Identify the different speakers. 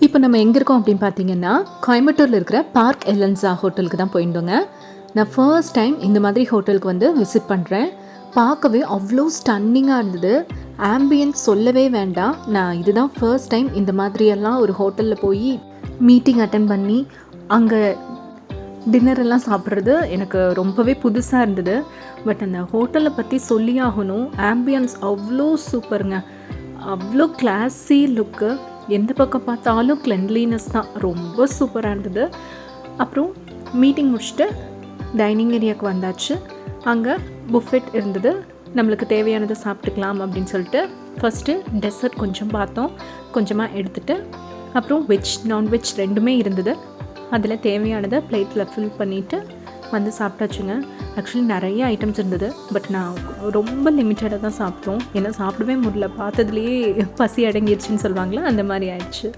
Speaker 1: இப்போ நம்ம எங்கே இருக்கோம் அப்படின்னு பார்த்தீங்கன்னா, கோயம்புத்தூரில் இருக்கிற பார்க் எலன்ஸா ஹோட்டலுக்கு தான் போயிருந்தோங்க. நான் ஃபர்ஸ்ட் டைம் இந்த மாதிரி ஹோட்டலுக்கு வந்து விசிட் பண்ணுறேன். பார்க்கவே அவ்வளோ ஸ்டன்னிங்காக இருந்தது. ஆம்பியன்ஸ் சொல்லவே வேண்டாம். நான் இதுதான் ஃபர்ஸ்ட் டைம் இந்த மாதிரியெல்லாம் ஒரு ஹோட்டலில் போய் மீட்டிங் அட்டெண்ட் பண்ணி, அங்கே டின்னர் எல்லாம் சாப்பிட்றது எனக்கு ரொம்பவே புதுசாக இருந்தது. பட் அந்த ஹோட்டலை பற்றி சொல்லியே ஆகணும். ஆம்பியன்ஸ் அவ்வளோ சூப்பருங்க. அவ்வளோ கிளாஸி லுக்கு. எந்த பக்கம் பார்த்தாலும் கிளென்லினஸ் தான். ரொம்ப சூப்பராக இருந்தது. அப்புறம் மீட்டிங் முடிச்சுட்டு டைனிங் ஏரியாவுக்கு வந்தாச்சு. அங்கே புஃபெட் இருந்தது. நம்மளுக்கு தேவையானதை சாப்பிட்டுக்கலாம் அப்படின்னு சொல்லிட்டு ஃபஸ்ட்டு டெசர்ட் கொஞ்சம் பார்த்தோம். கொஞ்சமாக எடுத்துகிட்டு அப்புறம் வெஜ் நான்வெஜ் ரெண்டுமே இருந்தது. அதில் தேவையானதை பிளேட்டில் ஃபில் பண்ணிவிட்டு வந்து சாப்பிட்டாச்சுங்க. ஆக்சுவலி நிறைய ஐட்டம்ஸ் இருந்தது. பட் நான் ரொம்ப லிமிட்டடாக தான் சாப்பிட்டோம். ஏன்னா சாப்பிடவே முடியல. பார்த்ததுலேயே பசி அடங்கிடுச்சின்னு சொல்லுவாங்களே, அந்த மாதிரி ஆயிடுச்சு.